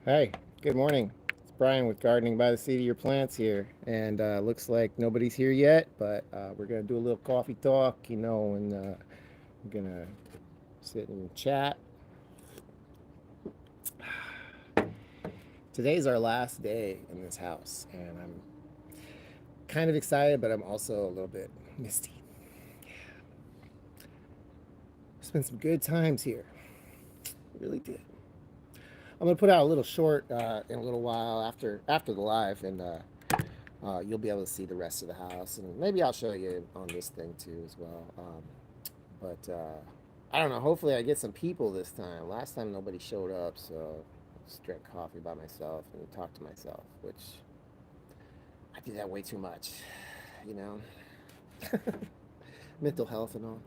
Hi, good morning. It's Brian with Gardening by the Seat of Your Plants here. And looks like nobody's here yet, but we're going to do a little coffee talk, and we're going to sit and chat. Today's our last day in this house, and I'm kind of excited, but I'm also a little bit misty. Spent some good times here. Really did. I'm going to put out a little short in a little while after the live, and you'll be able to see the rest of the house, and maybe I'll show you on this thing too as well. But I don't know. Hopefully, I get some people this time. Last time nobody showed up, so I just drank coffee by myself and talked to myself, which I do that way too much, you know. Mental health and all.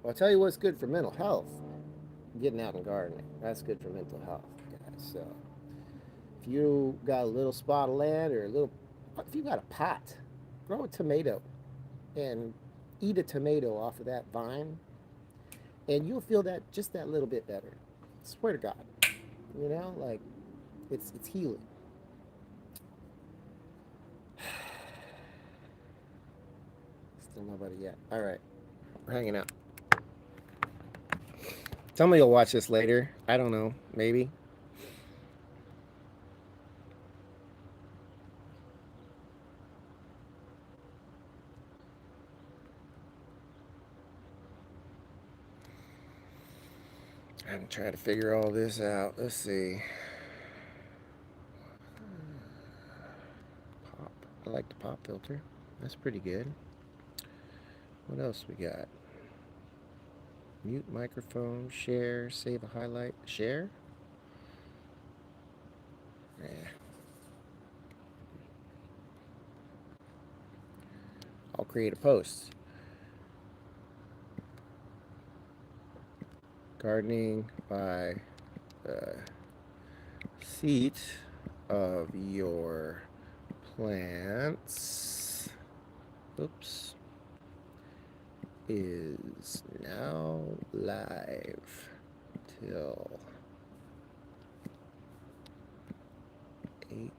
Well, I'll tell you what's good for mental health: getting out and gardening. That's good for mental health, guys. So if you got a little spot of land or a little, if you got a pot, grow a tomato and eat a tomato off of that vine, and you'll feel that just that little bit better. Swear to God, like it's healing. Still nobody yet. All right, we're hanging out. Somebody will watch this later. I don't know, maybe. I'm trying to figure all this out. Let's see. Pop. I like the pop filter. That's pretty good. What else we got? Mute microphone, share, save a highlight, share. Yeah. I'll create a post. Gardening by the seat of your plants. Oops. Is now live till 8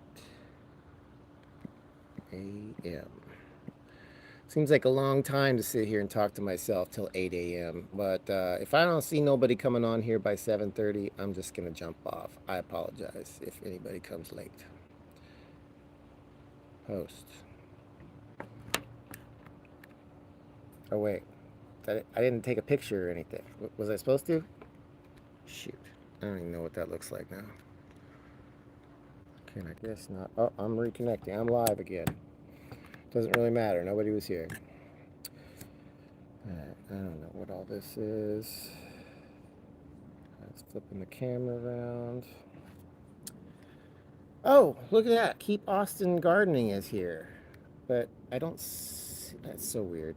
a.m. Seems like a long time to sit here and talk to myself till 8 a.m. But if I don't see nobody coming on here by 7:30, I'm just gonna jump off. I apologize if anybody comes late. Host. Oh wait, I didn't take a picture or anything. Was I supposed to? Shoot, I don't even know what that looks like now. Can I guess not? Oh, I'm reconnecting. I'm live again. Doesn't really matter. Nobody was here. I don't know what all this is. Let's flipping the camera around. Oh, look at that. Keep Austin Gardening is here. But I don't see. That's so weird.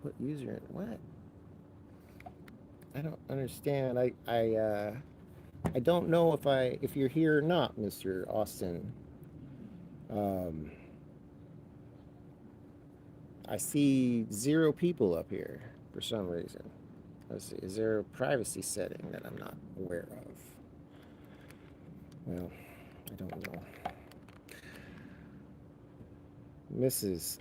Put user in. What? I don't understand. I don't know if you're here or not, Mr. Austin. Um, I see 0 people up here for some reason. Let's see. Is there a privacy setting that I'm not aware of? Well, I don't know. Mrs.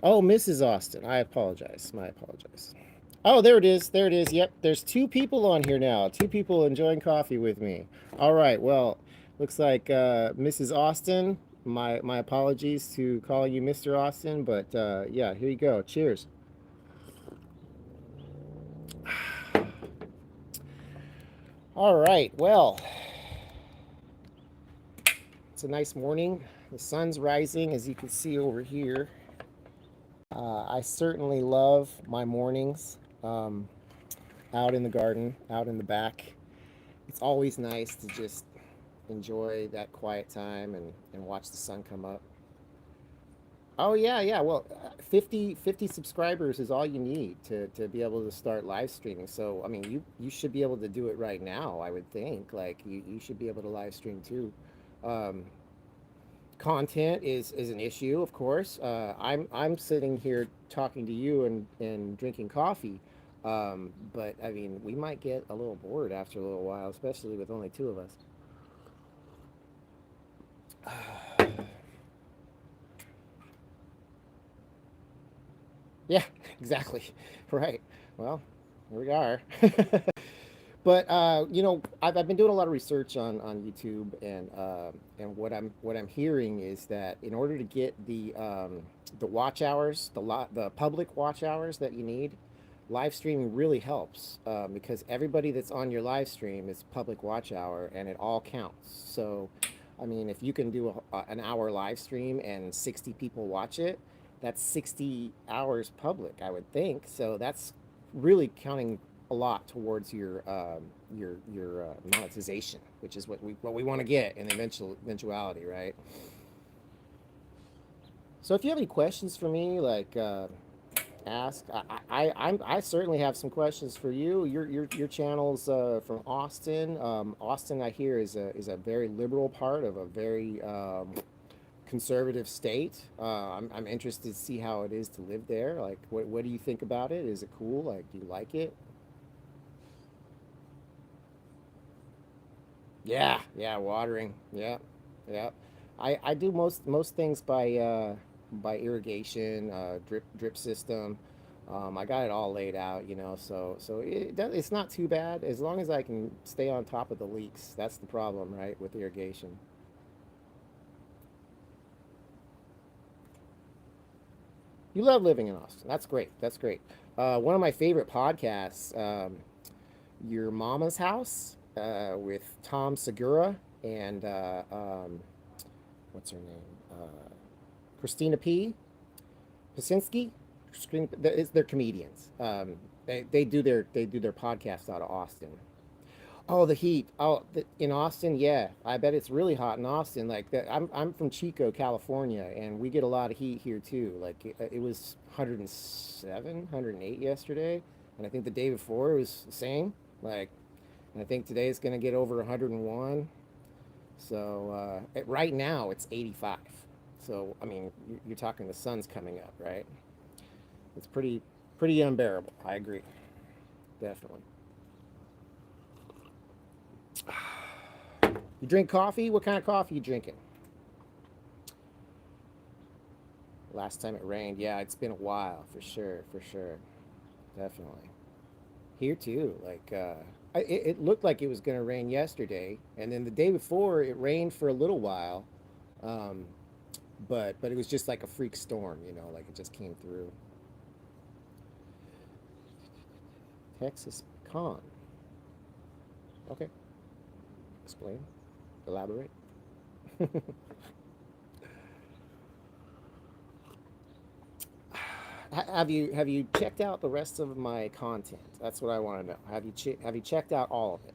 Austin. I apologize. My apologize. Oh, there it is. There it is. Yep. There's 2 people on here now. 2 people enjoying coffee with me. All right. Well, looks like Mrs. Austin. My apologies to calling you Mr. Austin, but yeah, here you go. Cheers. All right. Well, it's a nice morning. The sun's rising, as you can see over here. I certainly love my mornings out in the garden, out in the back. It's always nice to just enjoy that quiet time and watch the sun come up. Oh yeah, yeah. Well, 50 subscribers is all you need to be able to start live streaming. So I mean, you should be able to do it right now. I would think like you should be able to live stream too. Um, content is an issue, of course. I'm sitting here talking to you and drinking coffee, but I mean, we might get a little bored after a little while, especially with only two of us. Yeah, exactly. Right. Well, here we are. But I've been doing a lot of research on YouTube, and what I'm hearing is that in order to get the watch hours, the public watch hours that you need, live streaming really helps, because everybody that's on your live stream is public watch hour, and it all counts. So, I mean, if you can do an hour live stream and 60 people watch it, that's 60 hours public, I would think. So that's really counting a lot towards your monetization, which is what we want to get in the eventuality, right? So if you have any questions for me, like ask. I certainly have some questions for you. Your channel's from Austin. Austin, I hear, is a very liberal part of a very conservative state. I'm interested to see how it is to live there. Like, what do you think about it? Is it cool? Like, do you like it? Yeah, yeah, watering. Yeah, yeah. I do most things by irrigation, drip system. I got it all laid out, so it's not too bad as long as I can stay on top of the leaks. That's the problem, right, with irrigation. You love living in Austin. That's great. That's great. One of my favorite podcasts, Your Mama's House, with Tom Segura and what's her name? Christina P. Pasinski. They're comedians. They do their podcast out of Austin. Oh, the heat. Oh, in Austin, yeah. I bet it's really hot in Austin. Like that. I'm from Chico, California, and we get a lot of heat here too. Like it was 107, 108 yesterday, and I think the day before it was the same. Like, and I think today it's gonna get over 101. So right now it's 85. So I mean, you're talking the sun's coming up, right? It's pretty unbearable. I agree, definitely. You drink coffee? What kind of coffee you drinking? Last time it rained, yeah, it's been a while for sure, for sure, definitely. Here too, like it looked like it was gonna rain yesterday, and then the day before it rained for a little while, um, but it was just like a freak storm, like it just came through. Texas pecan. Okay, explain, elaborate. Have you checked out the rest of my content? That's what I want to know. Have you checked out all of it?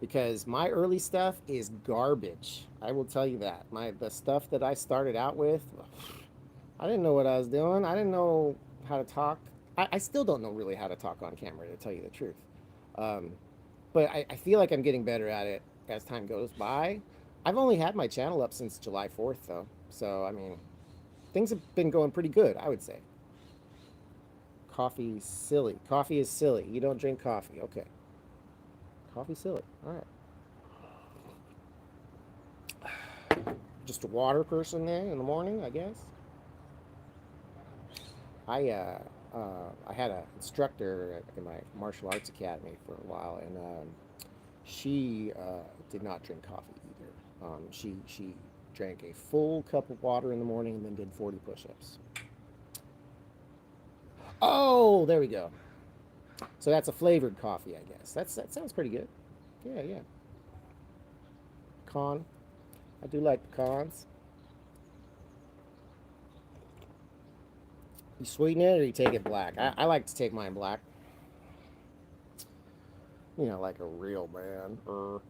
Because my early stuff is garbage. I will tell you that. The stuff that I started out with, I didn't know what I was doing. I didn't know how to talk. I still don't know really how to talk on camera, to tell you the truth. Um, but I feel like I'm getting better at it as time goes by. I've only had my channel up since July 4th, though. So, I mean, things have been going pretty good, I would say. Coffee silly. Coffee is silly. You don't drink coffee. Okay. Coffee silly. All right. Just a water person there in the morning, I guess. I had an instructor in my martial arts academy for a while, and she did not drink coffee either. She drank a full cup of water in the morning and then did 40 push-ups. Oh, there we go. So that's a flavored coffee, I guess. That sounds pretty good. Yeah, yeah. Pecan. I do like pecans. You sweeten it or you take it black? I like to take mine black. Like a real man. Do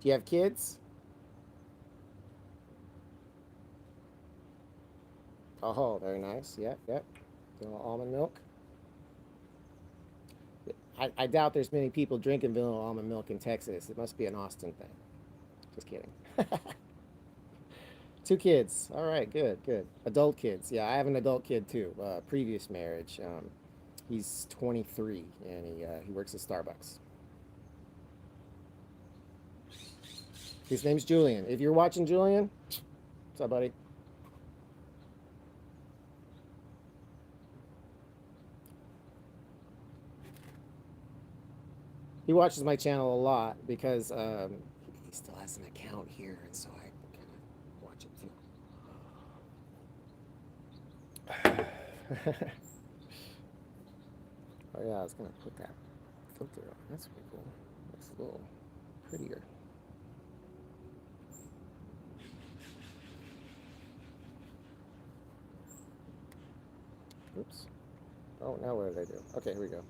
you have kids? Oh, very nice. Yep, yep. Almond milk. I doubt there's many people drinking vanilla almond milk in Texas. It must be an Austin thing. Just kidding. 2 kids. All right, good, good. Adult kids. Yeah, I have an adult kid too. Previous marriage. He's 23 and he works at Starbucks. His name's Julian. If you're watching, Julian, what's up, buddy? He watches my channel a lot because he still has an account here, and so I kind of watch it too. Oh yeah, I was gonna put that filter on. That's pretty cool. Looks a little prettier. Oops. Oh, now what did I do? Okay, here we go.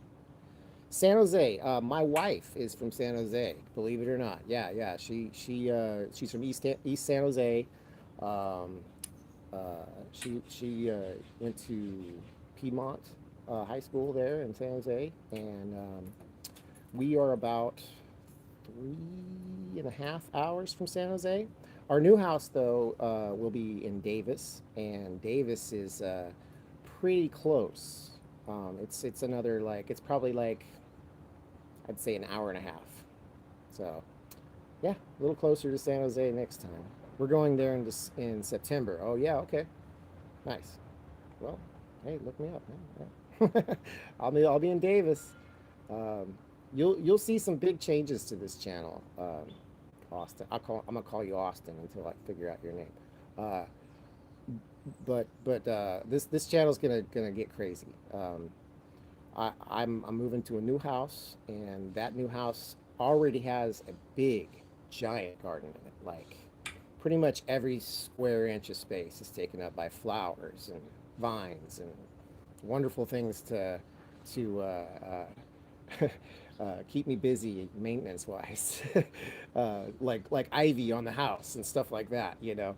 San Jose. My wife is from San Jose. Believe it or not. Yeah, yeah. She's from East San Jose. Um, she went to Piedmont High School there in San Jose, and we are about 3.5 hours from San Jose. Our new house, though, will be in Davis, and Davis is pretty close. It's another like it's probably like I'd say an hour and a half. So yeah, a little closer to San Jose next time. We're going there in September. Oh yeah, okay, nice. Well, hey, look me up, man. Yeah. I'll be in Davis. Um, you'll see some big changes to this channel, Austin. I'm gonna call you Austin until I figure out your name. Uh, but this channel's gonna get crazy. I'm moving to a new house, and that new house already has a big, giant garden in it. Like pretty much every square inch of space is taken up by flowers and vines and wonderful things to keep me busy maintenance wise, like ivy on the house and stuff like that, you know.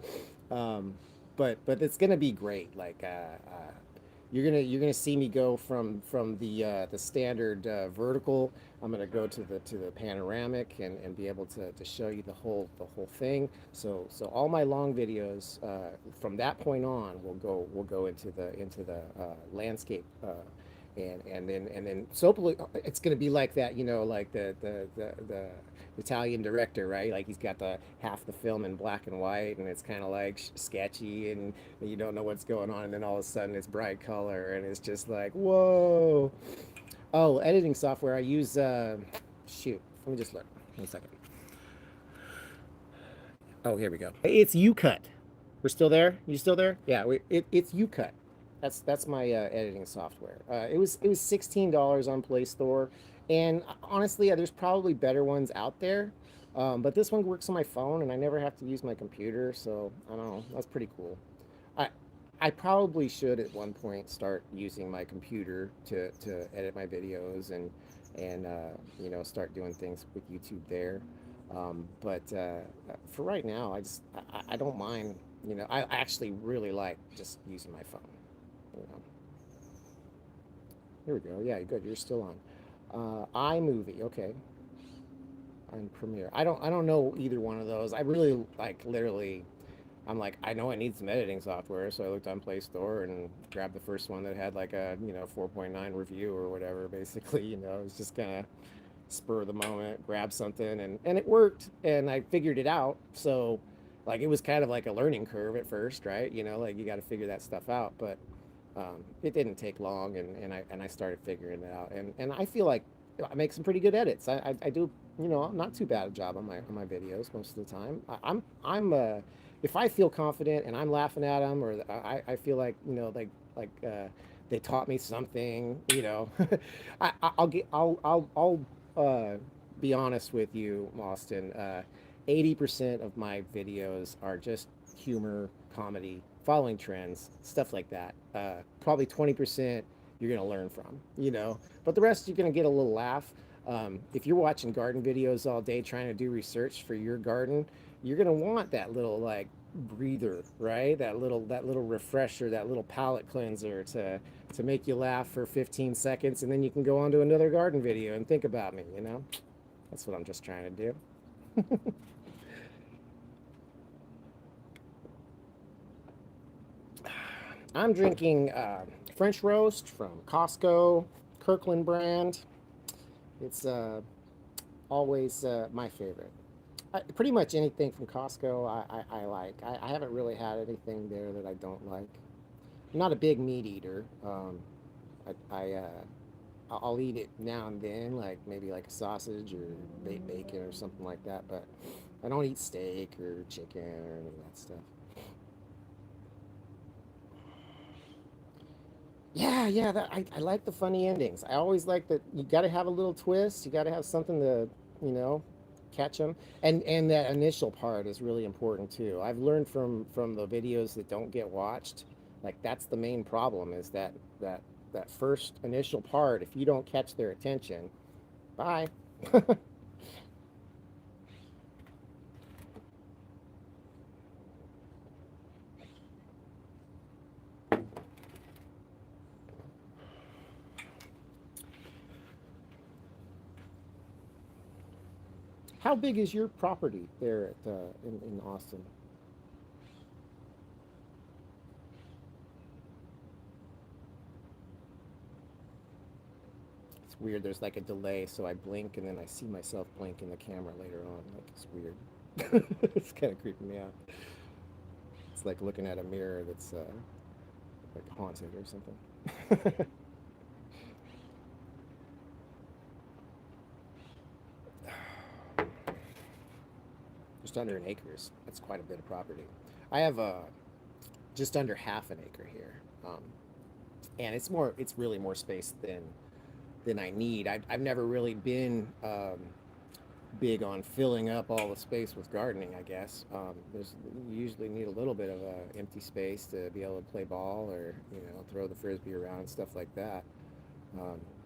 Um, but it's gonna be great. Like you're gonna see me go from the standard vertical. I'm gonna go to the panoramic and be able to show you the whole thing. So all my long videos from that point on will go into the landscape. And then so it's going to be like that, you know, like the Italian director, right? Like he's got the half the film in black and white, and it's kind of like sketchy, and you don't know what's going on, and then all of a sudden it's bright color, and it's just like whoa. Oh, editing software I use. Shoot, let me just look. 1 second. Oh, here we go. It's UCut. We're still there. You still there? Yeah. It's UCut. That's my editing software. It was $16 on Play Store, and honestly, there's probably better ones out there. But this one works on my phone, and I never have to use my computer, so I don't know. That's pretty cool. I I probably should at one point start using my computer to edit my videos and start doing things with YouTube there. But for right now, I don't mind. I actually really like just using my phone. You know. Here we go. Yeah, good. You're still on. iMovie. Okay. On Premiere. I don't know either one of those. I really like literally. I'm like, I know I need some editing software, so I looked on Play Store and grabbed the first one that had like a 4.9 review or whatever. Basically, it's just kind of spur of the moment, grab something, and it worked, and I figured it out. So, like, it was kind of like a learning curve at first, right? Like you got to figure that stuff out, but it didn't take long, and I started figuring it out, and I feel like I make some pretty good edits. I do, not too bad a job on my videos most of the time. I'm if I feel confident and I'm laughing at them, or I feel like they taught me something, I'll be honest with you, Austin. 80% of my videos are just humor, comedy, following trends, stuff like that. Probably 20% you're gonna learn from, but the rest you're gonna get a little laugh. If you're watching garden videos all day trying to do research for your garden, you're gonna want that little like breather, right? That little refresher, that little palate cleanser to make you laugh for 15 seconds, and then you can go on to another garden video and think about me, you know? That's what I'm just trying to do. I'm drinking French roast from Costco, Kirkland brand. It's always my favorite. Pretty much anything from Costco I like. I haven't really had anything there that I don't like. I'm not a big meat eater. I'll eat it now and then, like maybe like a sausage or baked bacon or something like that. But I don't eat steak or chicken or any of that stuff. Yeah, yeah, I like the funny endings. I always like that you got to have a little twist. You got to have something to, you know, catch them. And that initial part is really important too. I've learned from the videos that don't get watched, like that's the main problem is that that first initial part. If you don't catch their attention, bye. How big is your property there at in Austin? It's weird. There's like a delay, so I blink and then I see myself blink in the camera later on. Like it's weird. It's kind of creeping me out. It's like looking at a mirror that's like haunted or something. Just under an acre. That's quite a bit of property. I have just under half an acre here, and it's more. It's really more space than I need. I've never really been big on filling up all the space with gardening. I guess you usually need a little bit of empty space to be able to play ball or throw the frisbee around and stuff like that.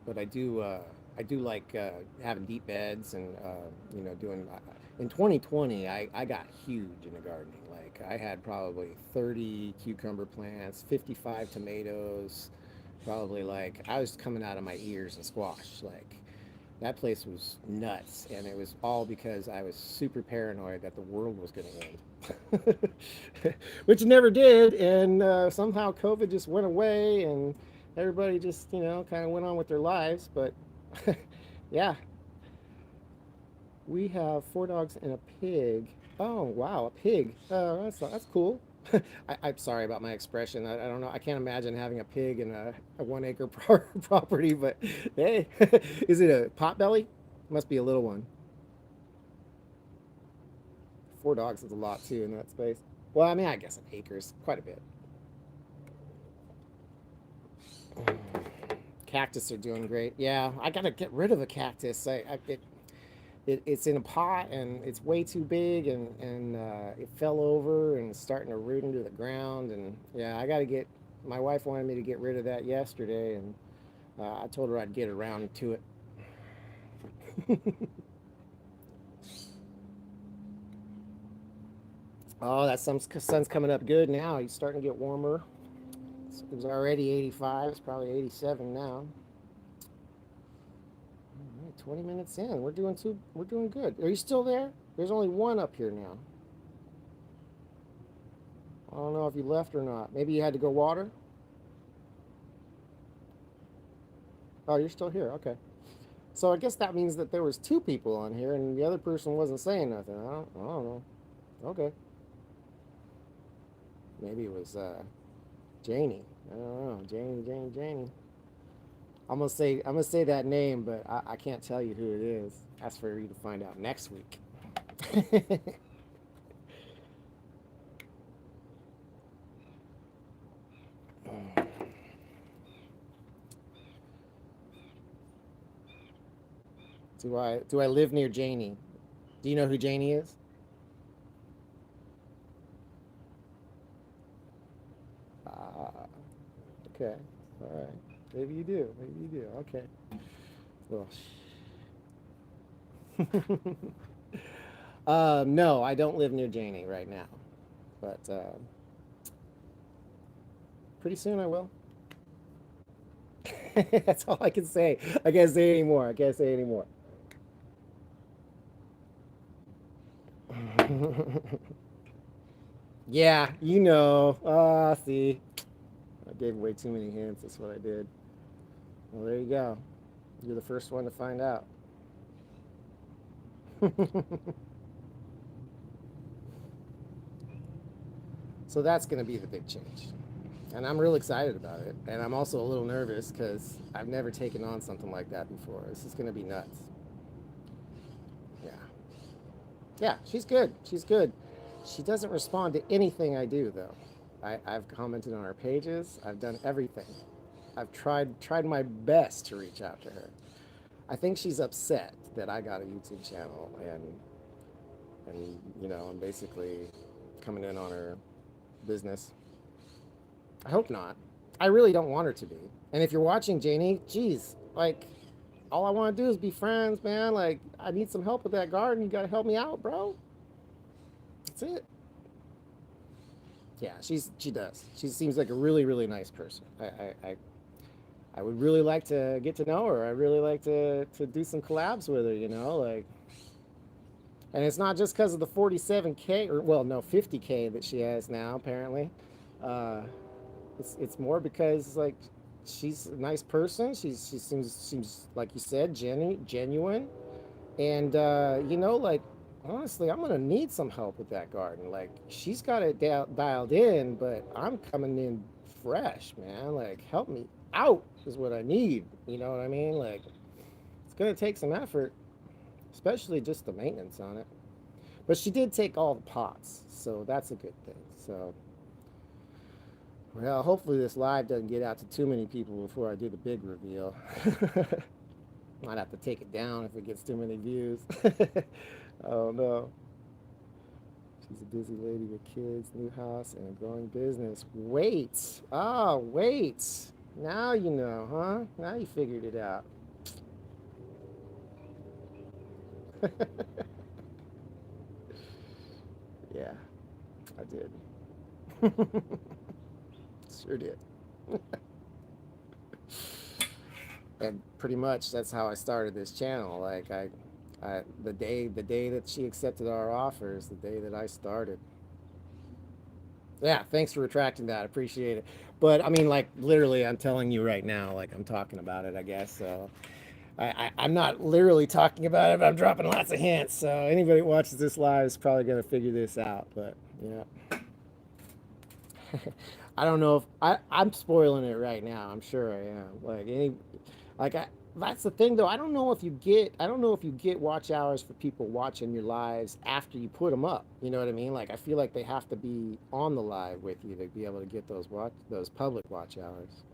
But I do like having deep beds and doing. In 2020, I got huge into gardening. Like I had probably 30 cucumber plants, 55 tomatoes, probably like I was coming out of my ears in squash. Like that place was nuts, and it was all because I was super paranoid that the world was going to end, which it never did. And somehow COVID just went away, and everybody just kind of went on with their lives. But yeah, we have four dogs and a pig. Oh wow, a pig. That's cool. I'm sorry about my expression. I don't know. I can't imagine having a pig in a 1 acre property. But hey, is it a potbelly? Must be a little one. Four dogs is a lot too in that space. Well, I mean, I guess an acre is quite a bit. Cactus are doing great. Yeah, I gotta get rid of a cactus. It's in a pot and it's way too big and it fell over and it's starting to root into the ground and yeah, I gotta get. My wife wanted me to get rid of that yesterday and I told her I'd get around to it. Oh, that sun's coming up good now. He's starting to get warmer. It was already 85. It's probably 87 now. All right, 20 minutes in. We're doing good. Are you still there? There's only one up here now. I don't know if you left or not. Maybe you had to go water. Oh, you're still here. Okay. So I guess that means that there was two people on here and the other person wasn't saying nothing. I don't know. Okay. Maybe it was Janie. I don't know. Janie. I'm gonna say that name, but I can't tell you who it is. That's for you to find out next week. Do I live near Janie? Do you know who Janie is? Ah, okay. All right. Maybe you do. Maybe you do. Okay. Well, no, I don't live near Janie right now. but pretty soon I will. That's all I can say. I can't say anymore. I can't say anymore. Yeah, you know. Ah, see, I gave away too many hints. That's what I did. Well, there you go. You're the first one to find out. So that's going to be the big change. And I'm real excited about it. And I'm also a little nervous because I've never taken on something like that before. This is going to be nuts. Yeah. Yeah, she's good. She's good. She doesn't respond to anything I do, though. I've commented on her pages. I've done everything. I've tried my best to reach out to her. I think she's upset that I got a YouTube channel and I'm basically coming in on her business. I hope not. I really don't want her to be. And if you're watching, Janie, geez, like, all I want to do is be friends, man. Like, I need some help with that garden. You got to help me out, bro. That's it. Yeah, she does. She seems like a really, really nice person. I would really like to get to know her. I really like to do some collabs with her, like. And it's not just because of the 47K, or, well, no, 50K that she has now, apparently. Uh, it's more because, like, she's a nice person. She seems like you said, genuine. And, like, honestly, I'm going to need some help with that garden. Like, she's got it dialed in, but I'm coming in fresh, man. Like, help me out is what I need. You know what I mean? Like, it's going to take some effort, especially just the maintenance on it. But she did take all the pots, so that's a good thing. So, well, hopefully this live doesn't get out to too many people before I do the big reveal. Might have to take it down if it gets too many views. Oh no. She's a busy lady with kids, new house, and a growing business. Wait. Oh, wait. Now you know, huh? Now you figured it out. Yeah, I did. Sure did. And pretty much that's how I started this channel. Like the day that she accepted our offer is the day that I started. Yeah, thanks for retracting that. I appreciate it. But I mean, like, literally, I'm telling you right now, like, I'm talking about it, I guess. So I'm not literally talking about it, but I'm dropping lots of hints. So anybody who watches this live is probably going to figure this out. But yeah, I don't know if I'm spoiling it right now. I'm sure I am. Like that's the thing though. I don't know if you get watch hours for people watching your lives after you put them up. You know what I mean? Like, I feel like they have to be on the live with you to be able to get those public watch hours.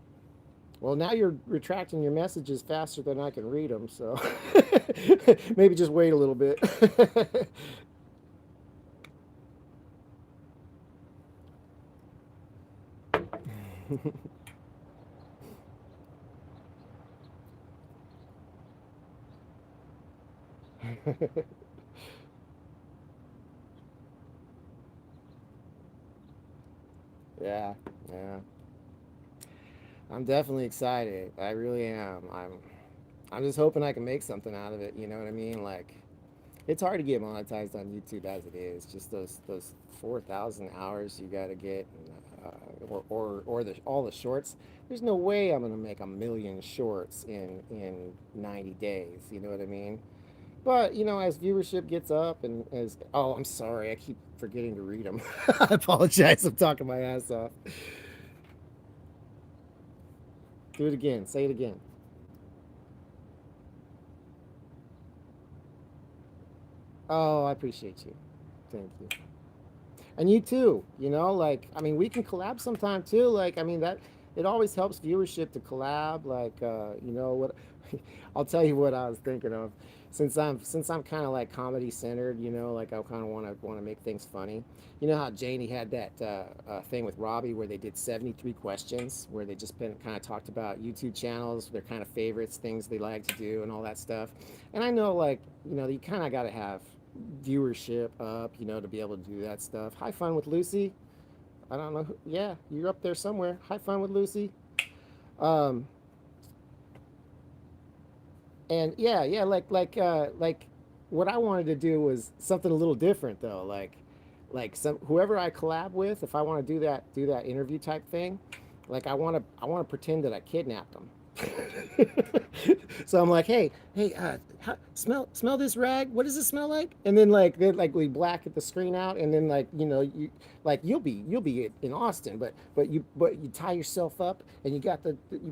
Well, now you're retracting your messages faster than I can read them, so maybe just wait a little bit. Yeah, yeah. I'm definitely excited. I really am. I'm just hoping I can make something out of it. You know what I mean? Like, it's hard to get monetized on YouTube as it is. Just those 4,000 hours you got to get, or the all the shorts. There's no way I'm gonna make a million shorts in 90 days. You know what I mean? But as viewership gets up and as I'm sorry, I keep forgetting to read them. I apologize. I'm talking my ass off. Do it again. Say it again. Oh, I appreciate you. Thank you. And you too, like, I mean, we can collab sometime too. Like, I mean, that it always helps viewership to collab. Like, what, I'll tell you what I was thinking of. Since I'm kind of like comedy centered, like, I kind of want to make things funny. You know how Janie had that thing with Robbie where they did 73 questions, where they just been kind of talked about YouTube channels, their kind of favorites, things they like to do, and all that stuff. And I know, like, you kind of got to have viewership up, to be able to do that stuff. Hi Fun with Lucy. I don't know. Yeah, you're up there somewhere. Hi Fun with Lucy. Um, and yeah, like what I wanted to do was something a little different though. Like some whoever I collab with, if I want to do that interview type thing, like I want to pretend that I kidnapped them. So I'm like, hey, smell this rag. What does it smell like? And then we black at the screen out, and then you'll be in Austin, but you tie yourself up, and you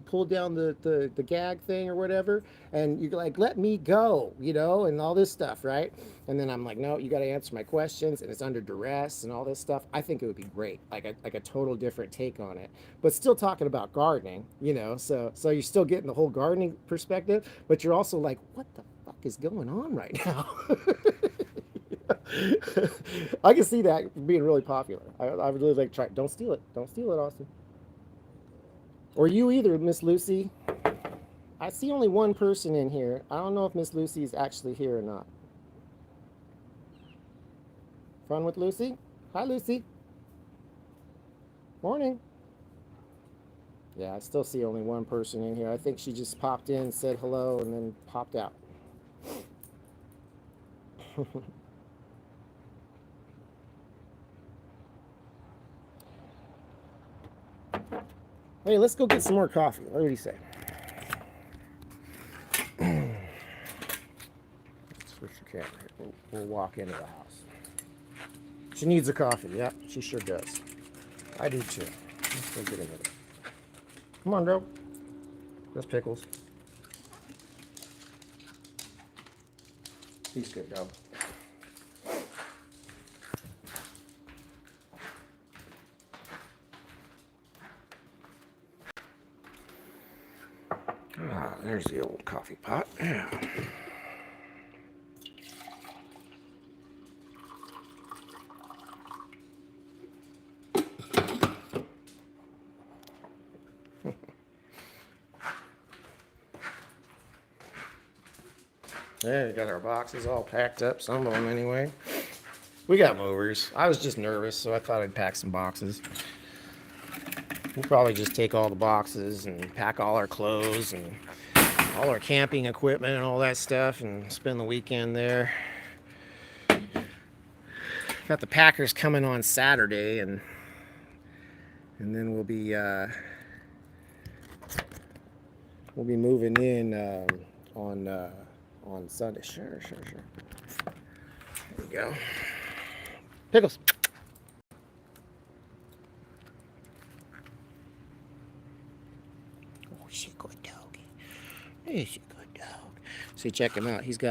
pull down the gag thing or whatever, and you're like, let me go, and all this stuff, right? And then I'm like, no, you got to answer my questions, and it's under duress and all this stuff. I think it would be great, like a total different take on it, but still talking about gardening, So you're still getting the whole gardening perspective, but you're also like, what the fuck is going on right now? I can see that being really popular. I would really like to try. Don't steal it. Don't steal it, Austin. Or you either, Miss Lucy. I see only one person in here. I don't know if Miss Lucy is actually here or not. Fun with Lucy? Hi, Lucy. Morning. Yeah, I still see only one person in here. I think she just popped in, said hello, and then popped out. Hey, let's go get some more coffee. What do you say? Let's switch the camera here. We'll walk into the house. She needs a coffee. Yep, she sure does. I do too. Let's go get into it. Come on, girl. That's Pickles. He's good, though. Ah, there's the old coffee pot. Yeah. Yeah, we got our boxes all packed up, some of them anyway. We got movers. I was just nervous, so I thought I'd pack some boxes. We'll probably just take all the boxes and pack all our clothes and all our camping equipment and all that stuff and spend the weekend there. Got the Packers coming on Saturday, and then we'll be moving in on Sunday. Sure. There you go. Pickles. Oh, she's a good dog. Hey, she's a good dog. So check him out. He's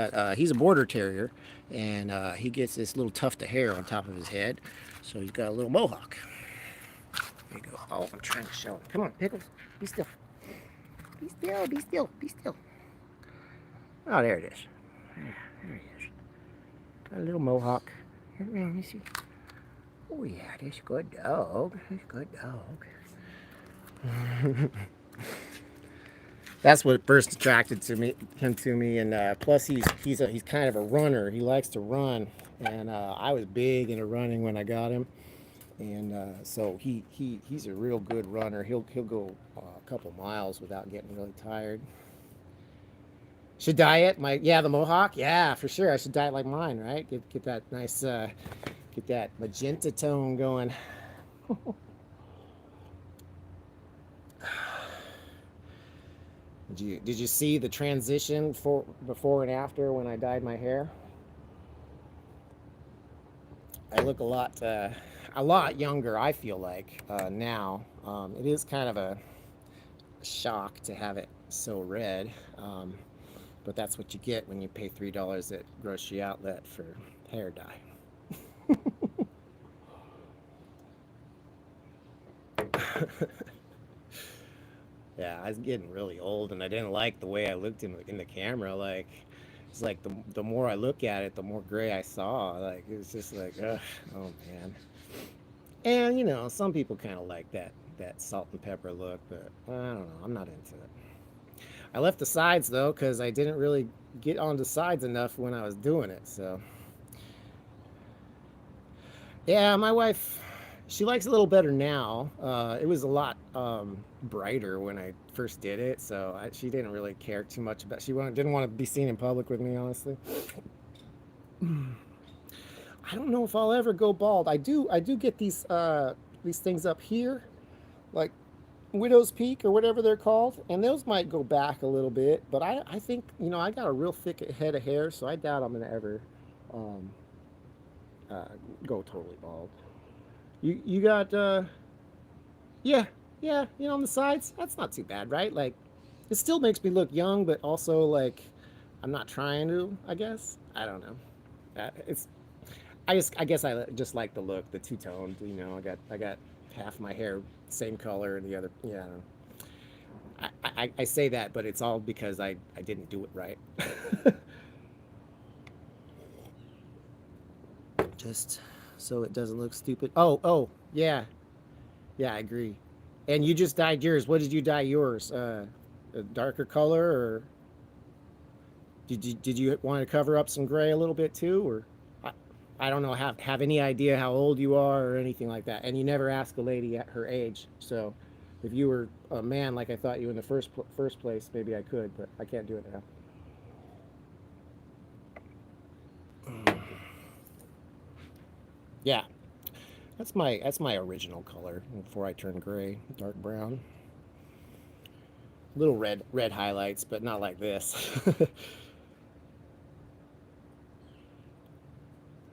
a border terrier, and he gets this little tuft of hair on top of his head, so he's got a little mohawk. There you go. Oh, I'm trying to show him. Come on, Pickles. Be still. Be still. Oh, there it is. There he is. Got a little mohawk. Let me see. Oh yeah, that's a good dog. That's a good dog. That's what first attracted him to me, and plus he's kind of a runner. He likes to run, and I was big into running when I got him, and so he's a real good runner. He'll go a couple miles without getting really tired. Should dye it? The mohawk? Yeah, for sure. I should dye it like mine, right? Get that nice, get that magenta tone going. Did you see the transition before and after when I dyed my hair? I look a lot younger, I feel like, now. It is kind of a shock to have it so red. But that's what you get when you pay $3 at grocery outlet for hair dye. Yeah, I was getting really old, and I didn't like the way I looked in the camera. Like, it's like the more I look at it, the more gray I saw. Like, it was just like, ugh, oh man. And some people kind of like that salt and pepper look, but I don't know. I'm not into it. I left the sides though, because I didn't really get onto sides enough when I was doing it. So Yeah, my wife, she likes it a little better now. It was a lot brighter when I first did it, so she didn't really care too much about. Didn't want to be seen in public with me, honestly. I don't know if I'll ever go bald. I do get these things up here, like widow's peak or whatever they're called, and those might go back a little bit. But I think I got a real thick head of hair, so I doubt I'm gonna ever um, uh, go totally bald. You got yeah, yeah, on the sides. That's not too bad, right? Like it still makes me look young, but also like I'm not trying to. I guess I don't know. It's I guess I just like the look, the two toned. I got half my hair same color and the other. Yeah, I say that, but it's all because I didn't do it right. Just so it doesn't look stupid. Oh, yeah, yeah, I agree. And you just dyed yours. What did you dye yours? A darker color, or did you want to cover up some gray a little bit too, or I, I don't know have any idea how old you are or anything like that. And you never ask a lady at her age. So if you were a man like I thought you in the first place, maybe I could, but I can't do it now. Yeah, that's my original color before I turned gray, dark brown. Little red highlights, but not like this.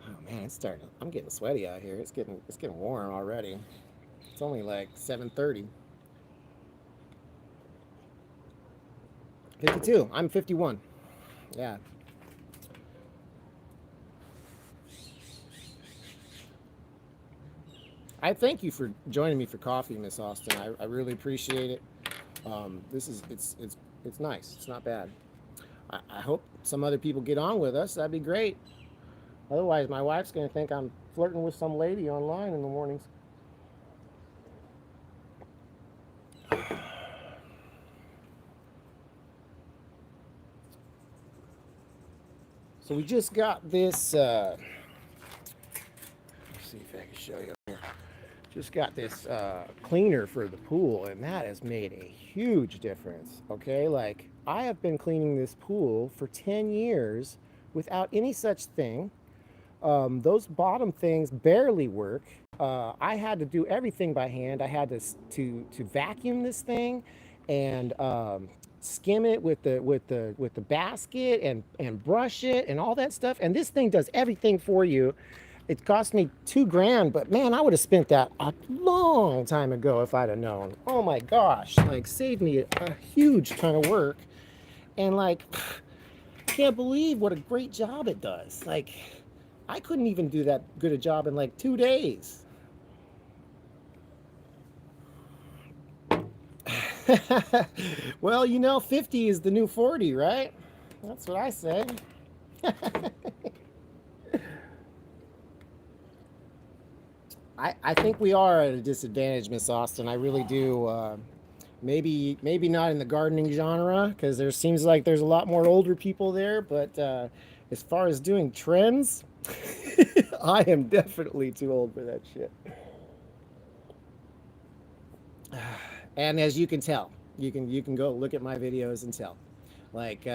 Oh man, it's starting. I'm getting sweaty out here. It's getting warm already. It's only like 7:30. 52. I'm 51. Yeah. I thank you for joining me for coffee, Miss Austin. I really appreciate it. This is it's nice. It's not bad. I hope some other people get on with us. That'd be great. Otherwise, my wife's gonna think I'm flirting with some lady online in the mornings. So we just got this. Let's see if I can show you here. Just got this cleaner for the pool, and that has made a huge difference. Okay, like I have been cleaning this pool for 10 years without any such thing. Those bottom things barely work. I had to do everything by hand. I had to vacuum this thing and skim it with the basket and brush it and all that stuff. And this thing does everything for you. It cost me 2 grand, but man, I would have spent that a long time ago if I'd have known. Oh my gosh, like saved me a huge ton of work. And like, can't believe what a great job it does. Like, I couldn't even do that good a job in like 2 days. Well, 50 is the new 40, right? That's what I say. I think we are at a disadvantage, Miss Austin. I really do. Maybe not in the gardening genre because there seems like there's a lot more older people there. But as far as doing trends, I am definitely too old for that shit. And as you can tell, you can go look at my videos and tell. Like,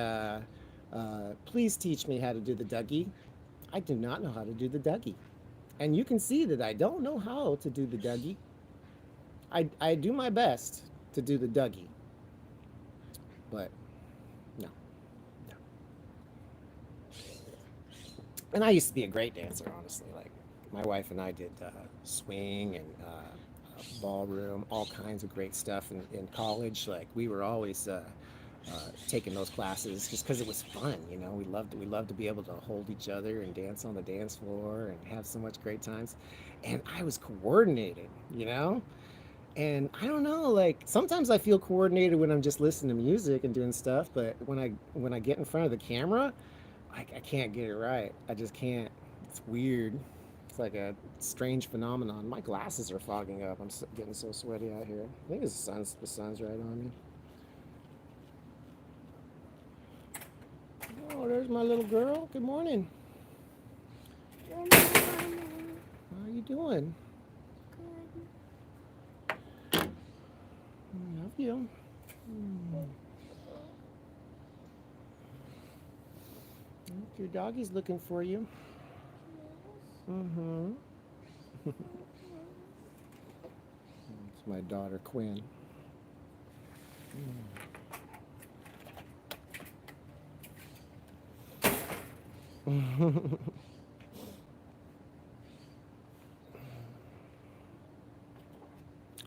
please teach me how to do the Dougie. I do not know how to do the Dougie. And you can see that I don't know how to do the Dougie. I do my best to do the Dougie, but no, no. And I used to be a great dancer, honestly. Like my wife and I did swing and ballroom, all kinds of great stuff in college. Like we were always taking those classes just because it was fun. We loved to be able to hold each other and dance on the dance floor and have so much great times. And I was coordinated, and I don't know, like sometimes I feel coordinated when I'm just listening to music and doing stuff, but when I get in front of the camera, I can't get it right. I just can't. It's weird. It's like a strange phenomenon. My glasses are fogging up. I'm getting so sweaty out here. I think the sun's right on me. Oh, there's my little girl. Good morning. How are you doing? Love you. Your doggy's looking for you. Mm-hmm. It's my daughter Quinn.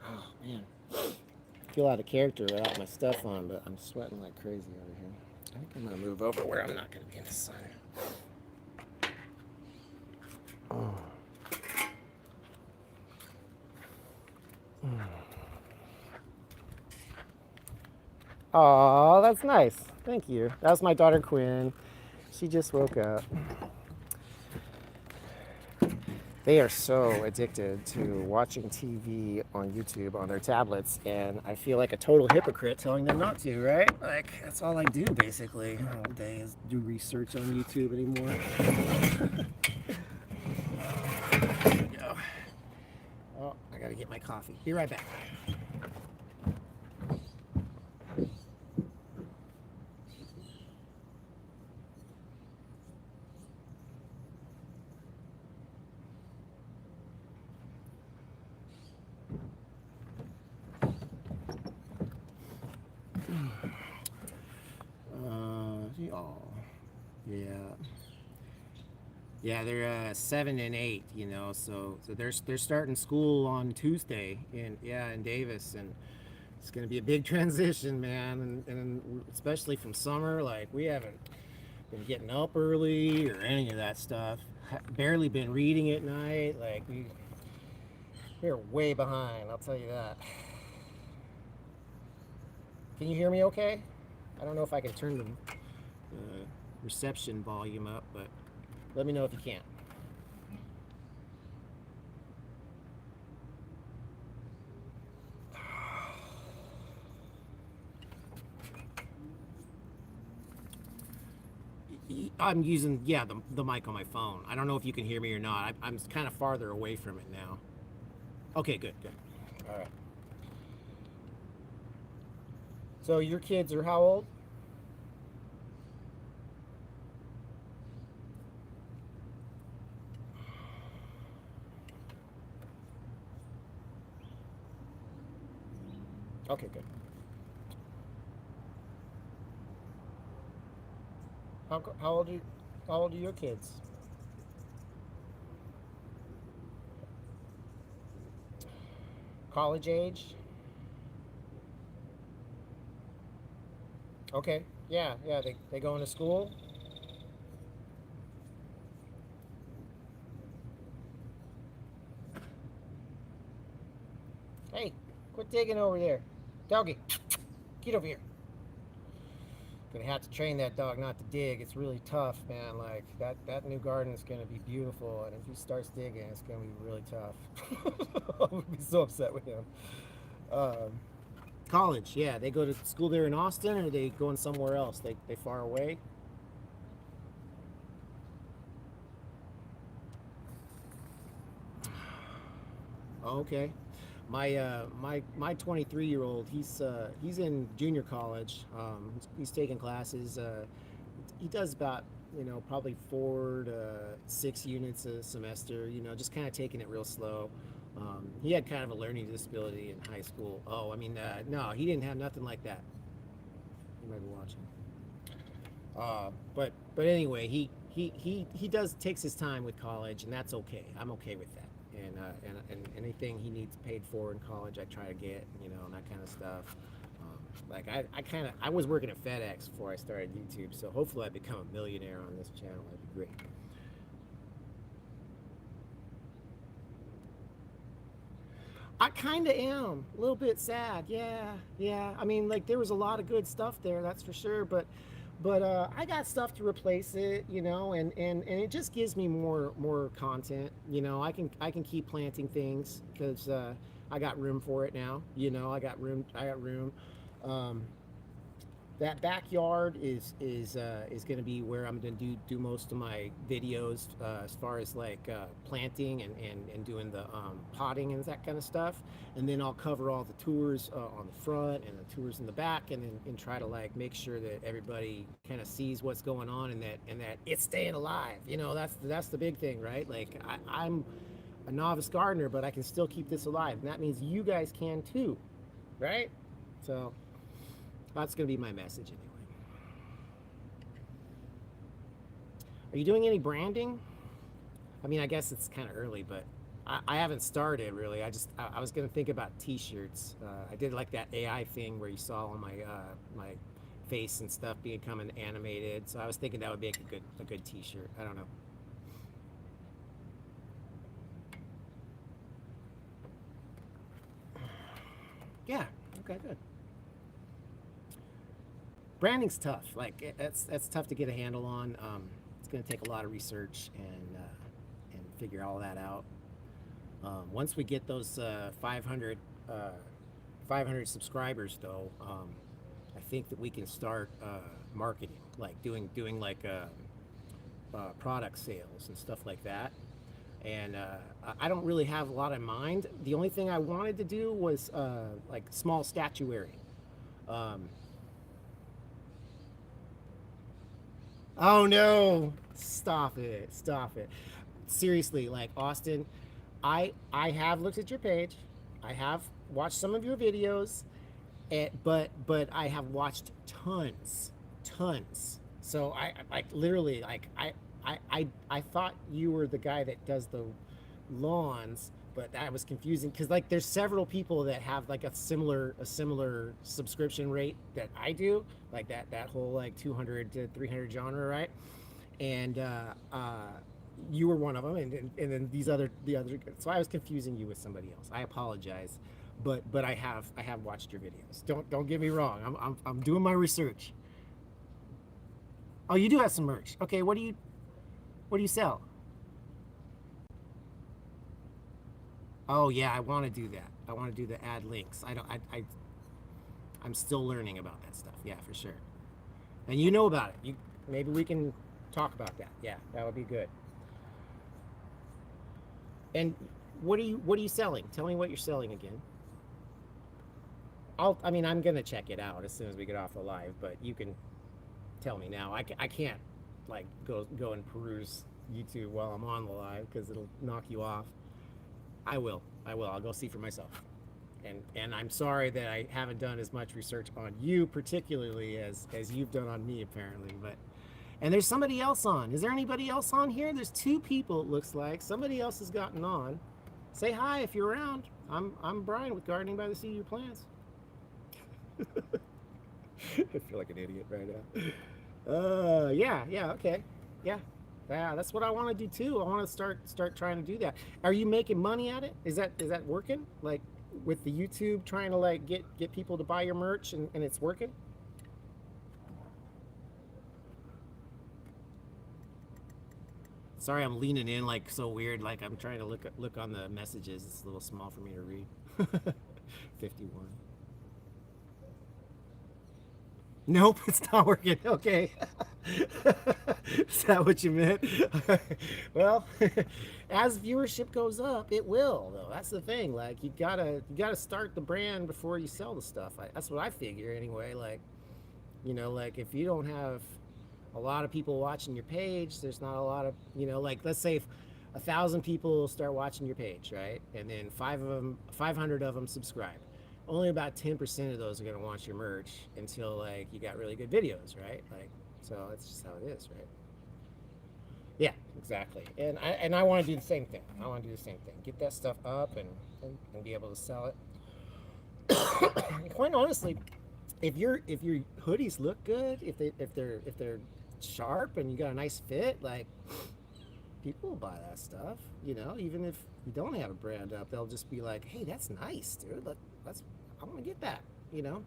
Oh man, I feel out of character without my stuff on, but I'm sweating like crazy over here. I think I'm gonna move over where I'm not gonna be in the sun. Oh, that's nice. Thank you. That's my daughter Quinn. She just woke up. They are so addicted to watching TV on YouTube on their tablets, and I feel like a total hypocrite telling them not to, right? Like, that's all I do basically all day is do research on YouTube anymore. There we go. Oh, I gotta get my coffee. Be right back. Oh, yeah. Yeah, they're 7 and 8, you know, so they're starting school on Tuesday in Davis, and it's gonna be a big transition, man, and especially from summer. Like we haven't been getting up early or any of that stuff. Barely been reading at night. Like we're way behind. I'll tell you that. Can you hear me okay? I don't know if I can turn the reception volume up, but let me know if you can't. I'm using, yeah, the mic on my phone. I don't know if you can hear me or not. I'm kind of farther away from it now. Okay, good. All right. So your kids are how old? Okay, good. How old are your kids? College age? Okay. Yeah. They going to school? Hey, quit digging over there. Doggy, get over here. Gonna have to train that dog not to dig. It's really tough, man. Like that new garden is gonna be beautiful, and if he starts digging, it's gonna be really tough. I'm gonna be so upset with him. Um, College, yeah. They go to school there in Austin, or they going somewhere else? They far away? Oh, okay. My 23-year-old, he's in junior college. He's taking classes. He does about, probably 4 to 6 units a semester. Just kind of taking it real slow. He had kind of a learning disability in high school. Oh, I mean, no, he didn't have nothing like that. You might be watching. But anyway, he does takes his time with college, and that's okay. I'm okay with that. And anything he needs paid for in college, I try to get, and that kind of stuff. Like I was working at FedEx before I started YouTube, so hopefully I become a millionaire on this channel. That'd be great. I kind of am a little bit sad. Yeah. I mean, like there was a lot of good stuff there, that's for sure. But I got stuff to replace it, and it just gives me more content. I can keep planting things because I got room for it now. I got room. Um, that backyard is going to be where I'm going to do most of my videos, as far as like planting and doing the potting and that kind of stuff. And then I'll cover all the tours on the front and the tours in the back, and then and try to like make sure that everybody kind of sees what's going on, and that it's staying alive. You know, that's the big thing, right? Like I'm a novice gardener, but I can still keep this alive, and that means you guys can too, right? So that's going to be my message anyway. Are you doing any branding? I mean, I guess it's kind of early, but I haven't started really. I was going to think about T-shirts. I did like that AI thing where you saw all my face and stuff becoming animated. So I was thinking that would make a good T-shirt. I don't know. Yeah. Okay. Good. Branding's tough. Like that's tough to get a handle on. It's going to take a lot of research and figure all that out. Once we get those 500 subscribers, though, I think that we can start marketing, like doing like product sales and stuff like that. And I don't really have a lot in mind. The only thing I wanted to do was like small statuary. Um, oh no! Stop it! Stop it! Seriously, like Austin, I have looked at your page. I have watched some of your videos, but I have watched tons. So I like literally like I thought you were the guy that does the lawns, but that was confusing because like there's several people that have like a similar subscription rate that I do, like that whole like 200 to 300 genre, right? And you were one of them, and then the other. So I was confusing you with somebody else. I apologize, but I have watched your videos. Don't get me wrong. I'm doing my research. Oh, you do have some merch. Okay, what do you sell? Oh yeah, I want to do that. I want to do the add links. I don't. I'm still learning about that stuff. Yeah, for sure. And you know about it. You maybe we can talk about that. Yeah, that would be good. And what are you selling? Tell me what you're selling again. I mean, I'm gonna check it out as soon as we get off the live, but you can tell me now. I can't like go and peruse YouTube while I'm on the live because it'll knock you off. I will. I will. I'll go see for myself. And I'm sorry that I haven't done as much research on you particularly as you've done on me apparently, but and there's somebody else on. Is there anybody else on here? There's two people it looks like. Somebody else has gotten on. Say hi if you're around. I'm Brian with Gardening by the Sea of Your Plants. I feel like an idiot right now. Yeah, okay. Yeah. Yeah, that's what I want to do too. I want to start trying to do that. Are you making money at it? Is that working? Like with the YouTube trying to like get people to buy your merch and it's working? Sorry, I'm leaning in like so weird. Like I'm trying to look on the messages. It's a little small for me to read. 51. Nope, it's not working. Okay. Is that what you meant? Well, as viewership goes up, it will though. That's the thing. Like you gotta start the brand before you sell the stuff. That's what I figure anyway. Like like if you don't have a lot of people watching your page, there's not a lot of like let's say if 1,000 people start watching your page, right? And then 500 of them subscribe, only about 10% of those are going to watch your merch until like you got really good videos, right? Like so that's just how it is, right? Yeah, exactly. And I want to do the same thing. I want to do the same thing, get that stuff up and be able to sell it. Quite honestly, if your hoodies look good, if they're sharp and you got a nice fit, like people will buy that stuff. Even if you don't have a brand up, they'll just be like, "Hey, that's nice, dude. Look, that's I want to get that." You know.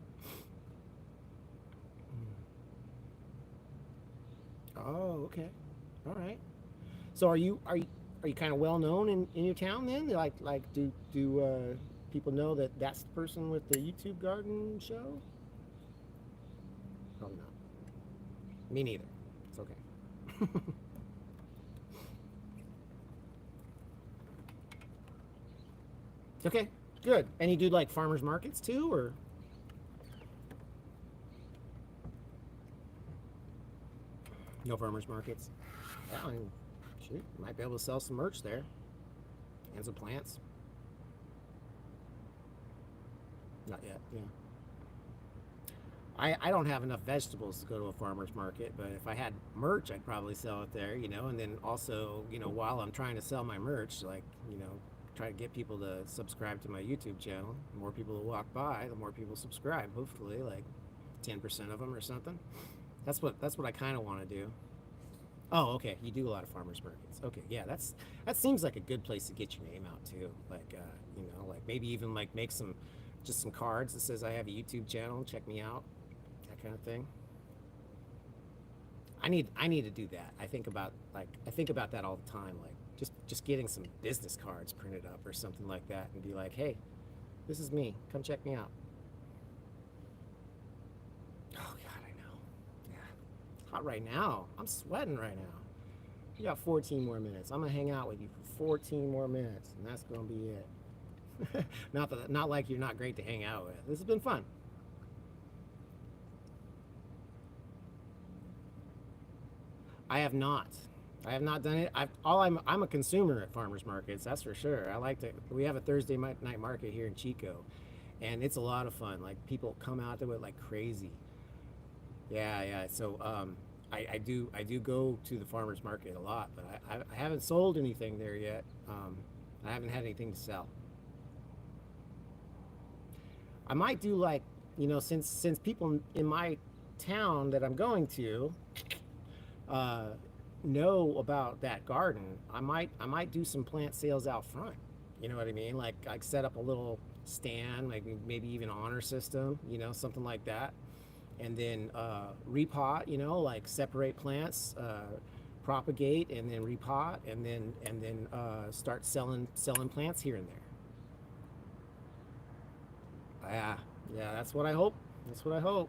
Oh, okay. All right. So are you kind of well known in your town then? Like do people know that that's the person with the YouTube garden show? Probably not. Me neither. It's okay. Okay, good. And you do like farmers markets too, or no farmers markets? Yeah, I mean, shoot, you might be able to sell some merch there and some plants. Not yet. Yeah. I don't have enough vegetables to go to a farmer's market, but if I had merch, I'd probably sell it there, you know. And then also, you know, while I'm trying to sell my merch, like, you know, try to get people to subscribe to my YouTube channel. The more people that walk by, the more people subscribe. Hopefully, like 10% of them or something. That's what I kind of want to do. Oh, okay. You do a lot of farmers markets. Okay, yeah, that seems like a good place to get your name out too. Like, you know, like maybe even like make some just some cards that says I have a YouTube channel. Check me out. That kind of thing. I need to do that. I think about that all the time. Like just getting some business cards printed up or something like that, and be like, hey, this is me. Come check me out. Oh God, I know. Yeah, hot right now. I'm sweating right now. You got 14 more minutes. I'm gonna hang out with you for 14 more minutes, and that's gonna be it. Not like you're not great to hang out with. This has been fun. I have not. I have not done it. I'm a consumer at farmers markets. That's for sure. I like to. We have a Thursday night market here in Chico, and it's a lot of fun. Like people come out to it like crazy. Yeah, yeah. So I do go to the farmers market a lot, but I haven't sold anything there yet. I haven't had anything to sell. I might do like, you know, since people in my town that I'm going to uh, know about that garden, I might do some plant sales out front. You know what I mean? Like set up a little stand, like maybe even honor system, you know, something like that, and then repot. You know, like separate plants, propagate, and then repot, and then start selling plants here and there. Yeah, yeah, that's what I hope. That's what I hope.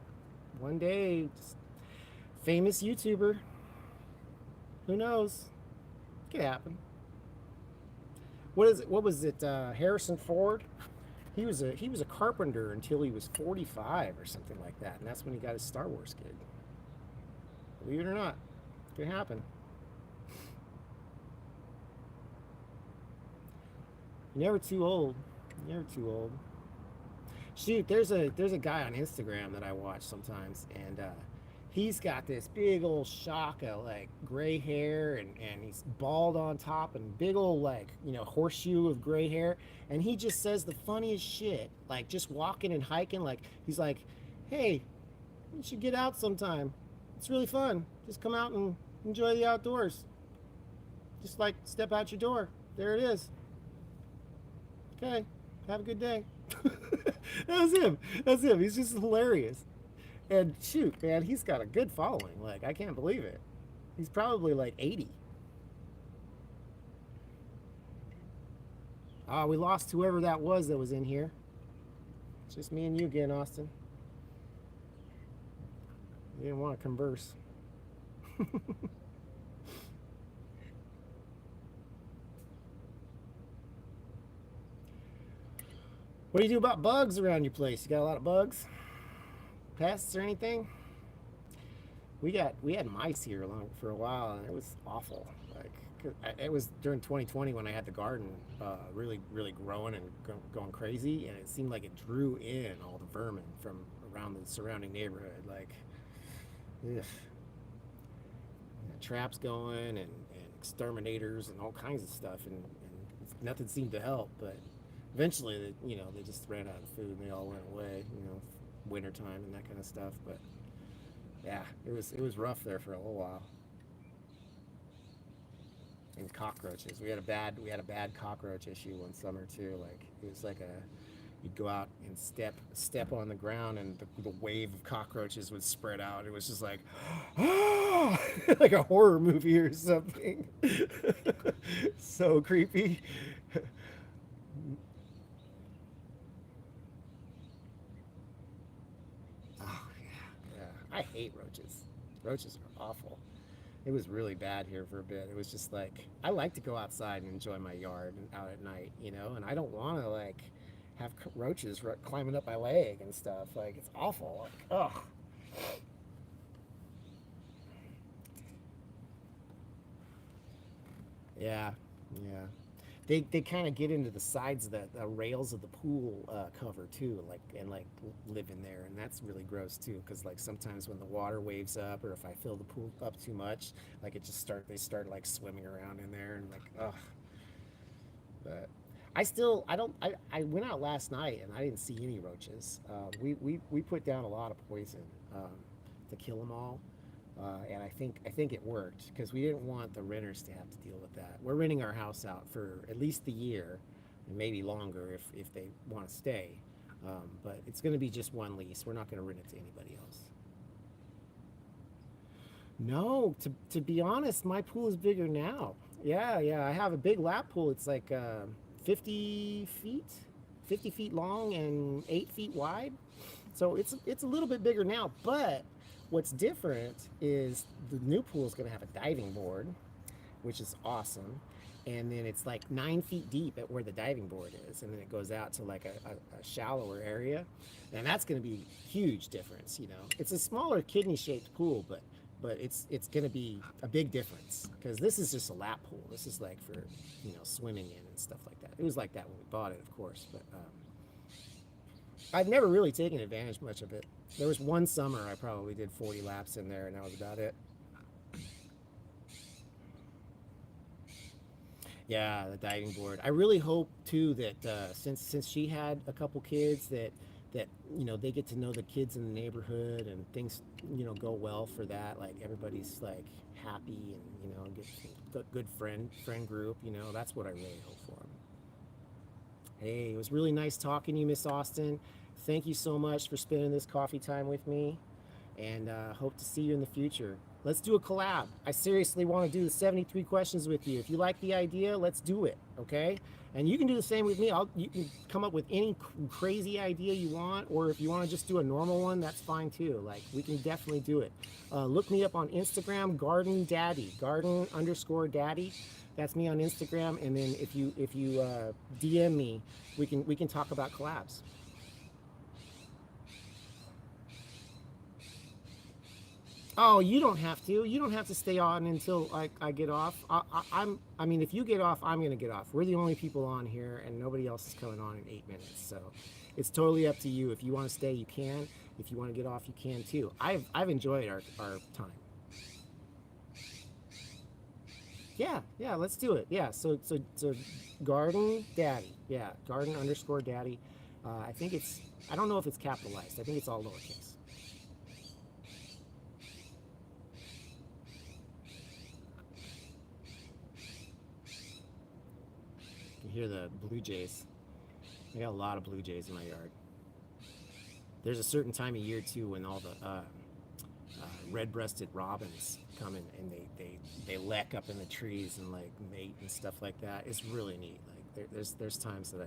One day, famous YouTuber. Who knows? It could happen. What is it? What was it? Harrison Ford. He was a carpenter until he was 45 or something like that, and that's when he got his Star Wars gig. Believe it or not, it could happen. You're never too old. You're never too old. Shoot, there's a guy on Instagram that I watch sometimes, and he's got this big old shock of like gray hair, and he's bald on top, and big old like, you know, horseshoe of gray hair, and he just says the funniest shit, like just walking and hiking, like he's like, hey, you should get out sometime. It's really fun. Just come out and enjoy the outdoors. Just like step out your door. There it is. Okay, have a good day. That was him. That's him. He's just hilarious. And shoot, man, he's got a good following. Like, I can't believe it. He's probably like 80. We lost whoever that was in here. It's just me and you again, Austin. You didn't want to converse. What do you do about bugs around your place? You got a lot of bugs? Pests or anything? We had mice here for a while, and it was awful. Like, it was during 2020 when I had the garden really growing and going crazy, and it seemed like it drew in all the vermin from around the surrounding neighborhood. Like, ugh, traps going and exterminators and all kinds of stuff, and nothing seemed to help. But eventually, they just ran out of food and they all went away. Wintertime and that kind of stuff. But yeah, it was rough there for a little while. And cockroaches, we had a bad cockroach issue one summer too. Like, it was like a you'd go out and step on the ground, and the wave of cockroaches would spread out. It was just like, oh, like a horror movie or something. So creepy. Oh yeah, yeah. I hate roaches. Roaches are awful. It was really bad here for a bit. It was just like I like to go outside and enjoy my yard and out at night, you know, and I don't want to like have roaches climbing up my leg and stuff. Like it's awful. Like, ugh. Yeah, yeah. They kind of get into the sides of the rails of the pool cover too, like and like live in there, and that's really gross too. Because like sometimes when the water waves up, or if I fill the pool up too much, like it just they start like swimming around in there, and like ugh. But I went out last night and I didn't see any roaches. We put down a lot of poison to kill them all. And I think it worked because we didn't want the renters to have to deal with that. We're renting our house out for at least the year, and maybe longer if they want to stay. But it's going to be just one lease. We're not going to rent it to anybody else. No, to be honest, my pool is bigger now. Yeah, yeah. I have a big lap pool. It's like 50 feet, 50 feet long and 8 feet wide. So it's a little bit bigger now. But what's different is the new pool is going to have a diving board, which is awesome. And then it's like 9 feet deep at where the diving board is, and then it goes out to like a shallower area, and that's going to be a huge difference. You know, it's a smaller kidney-shaped pool, but it's going to be a big difference because this is just a lap pool. This is like for swimming in and stuff like that. It was like that when we bought it, of course, but I've never really taken advantage much of it. There was one summer I probably did 40 laps in there, and that was about it. Yeah, the diving board. I really hope too that since she had a couple kids that they get to know the kids in the neighborhood and things go well for that. Like everybody's like happy and get good friend group. That's what I really hope for. Hey, it was really nice talking to you, Miss Austin. Thank you so much for spending this coffee time with me, and hope to see you in the future. Let's do a collab. I seriously want to do the 73 questions with you. If you like the idea, let's do it, okay? And you can do the same with me. You can come up with any crazy idea you want, or if you want to just do a normal one, that's fine too. Like, we can definitely do it. Look me up on Instagram, Garden Daddy, garden_daddy. That's me on Instagram. And then if you DM me, we can talk about collabs. Oh, you don't have to. You don't have to stay on until I get off. I mean, if you get off, I'm gonna get off. We're the only people on here, and nobody else is coming on in 8 minutes. So, it's totally up to you. If you want to stay, you can. If you want to get off, you can too. I've enjoyed our time. Yeah, yeah. Let's do it. Yeah. So Garden Daddy. Yeah, Garden_daddy. I think it's. I don't know if it's capitalized. I think it's all lowercase. You hear the blue jays. I got a lot of blue jays in my yard. There's a certain time of year too when all the red-breasted robins come in and they leck up in the trees and like mate and stuff like that. It's really neat. Like there's times that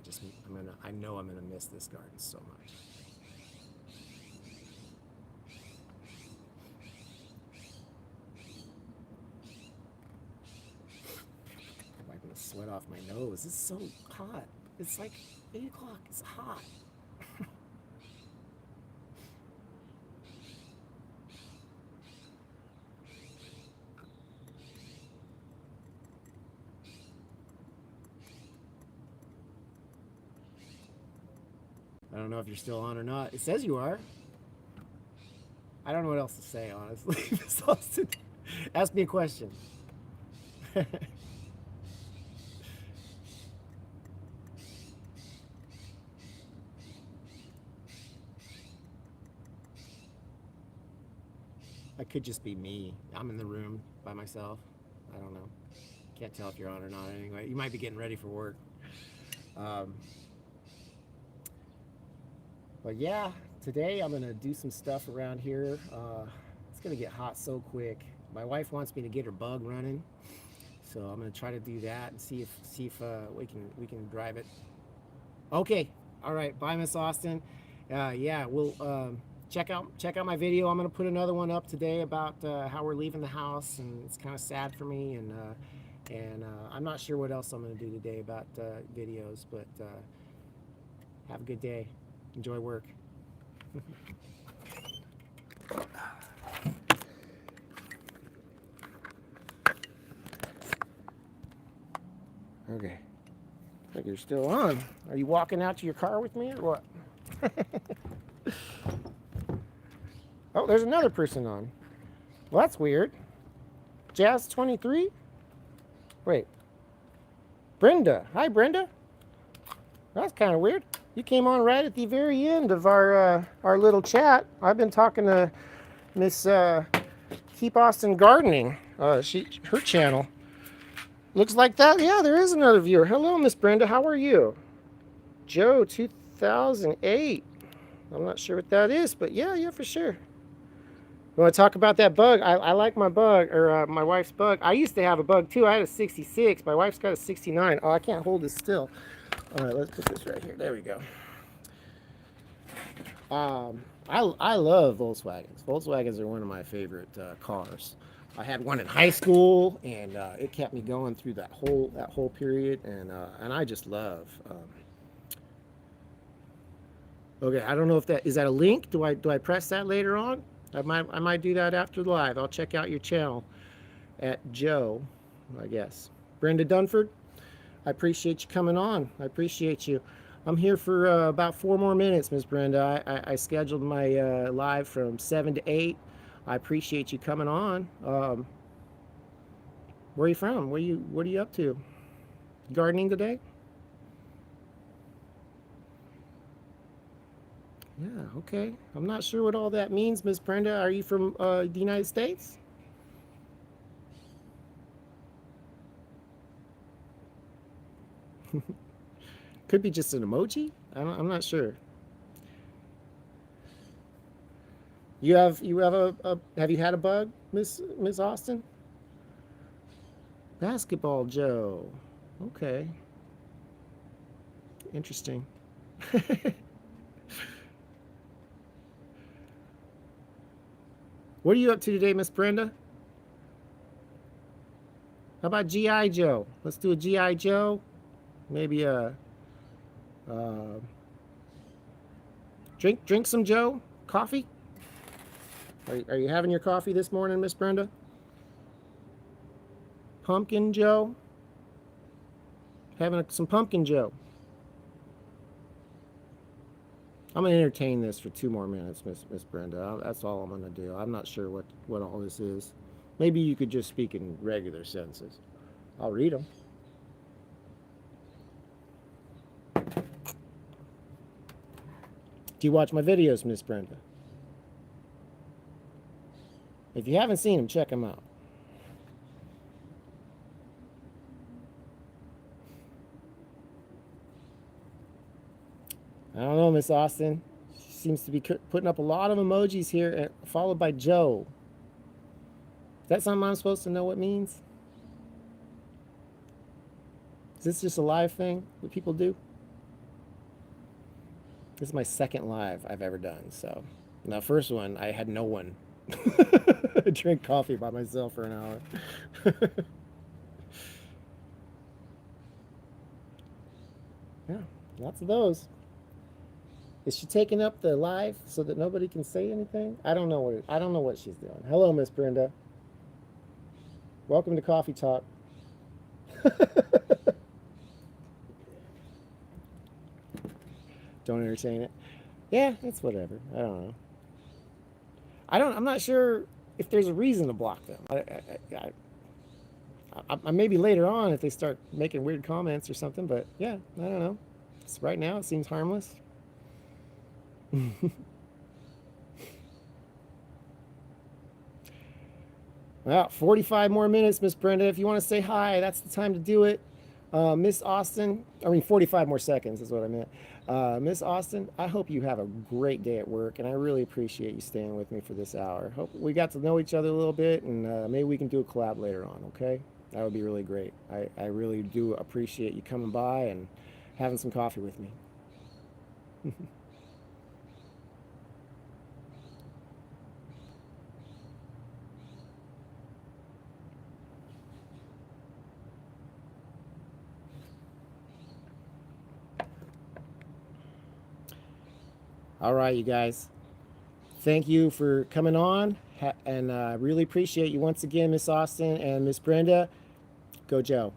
I know I'm gonna miss this garden so much. I'm wiping the sweat off my nose. It's so hot. It's like 8 o'clock. It's hot. I don't know if you're still on or not. It says you are. I don't know what else to say, honestly. Miss Austin, ask me a question. I could just be me. I'm in the room by myself. I don't know. Can't tell if you're on or not anyway. You might be getting ready for work. Um, but yeah, today I'm going to do some stuff around here. It's going to get hot so quick. My wife wants me to get her bug running. So I'm going to try to do that and see if we can drive it. Okay. All right. Bye, Miss Austin. Yeah, we'll check out my video. I'm gonna put another one up today about how we're leaving the house, and it's kind of sad for me. And I'm not sure what else I'm gonna do today about videos, but have a good day. Enjoy work. Okay. I think you're still on. Are you walking out to your car with me or what? Oh, there's another person on. Well, that's weird. Jazz 23? Wait. Brenda. Hi, Brenda. That's kind of weird. You came on right at the very end of our little chat. I've been talking to Miss Keep Austin Gardening. Her channel. Looks like that. Yeah, there is another viewer. Hello, Miss Brenda. How are you? Joe 2008. I'm not sure what that is, but yeah, for sure. You want to talk about that bug? I like my bug, or my wife's bug. I used to have a bug too. I had a 66. My wife's got a 69. Oh, I can't hold this still. All right, let's put this right here. There we go. I love Volkswagens. Volkswagens are one of my favorite cars. I had one in high school, and it kept me going through that whole period, and I just love. Okay, I don't know if that is that a link. Do I press that later on? I might do that after the live. I'll check out your channel at Joe, I guess. Brenda Dunford, I appreciate you coming on. I appreciate you. I'm here for about 4 more minutes, Miss Brenda. I scheduled my live from 7 to 8. I appreciate you coming on. Where are you from? What are you up to? Gardening today? Yeah, okay. I'm not sure what all that means, Miss Brenda. Are you from the United States? Could be just an emoji. I'm not sure. You have have you had a bug, Miss Austin? Basketball Joe. Okay. Interesting. What are you up to today, Miss Brenda? How about G.I. Joe? Let's do a G.I. Joe. Maybe drink some Joe coffee. Are you having your coffee this morning, Miss Brenda? Pumpkin Joe. Having some pumpkin Joe. I'm gonna entertain this for 2 more minutes, Miss Brenda. That's all I'm gonna do. I'm not sure what all this is. Maybe you could just speak in regular sentences. I'll read them. Do you watch my videos, Miss Brenda? If you haven't seen them, check them out. I don't know, Miss Austin. She seems to be putting up a lot of emojis here, followed by Joe. Is that something I'm supposed to know what it means? Is this just a live thing that people do? This is my second live I've ever done. So, now first one, I had no one. I drank coffee by myself for an hour. Yeah, lots of those. Is she taking up the live so that nobody can say anything? I don't know what she's doing. Hello, Miss Brenda. Welcome to Coffee Talk. Don't entertain it. Yeah, it's whatever. I don't know. I'm not sure if there's a reason to block them. I maybe later on if they start making weird comments or something, but yeah, I don't know. Right now it seems harmless. Well, 45 more minutes, Miss Brenda. If you want to say hi, that's the time to do it. Miss Austin, 45 more seconds is what I meant. Miss Austin, I hope you have a great day at work, and I really appreciate you staying with me for this hour. Hope we got to know each other a little bit, and maybe we can do a collab later on, okay? That would be really great. I really do appreciate you coming by and having some coffee with me. All right, you guys. Thank you for coming on, and really appreciate you once again, Miss Austin and Miss Brenda. Go Joe.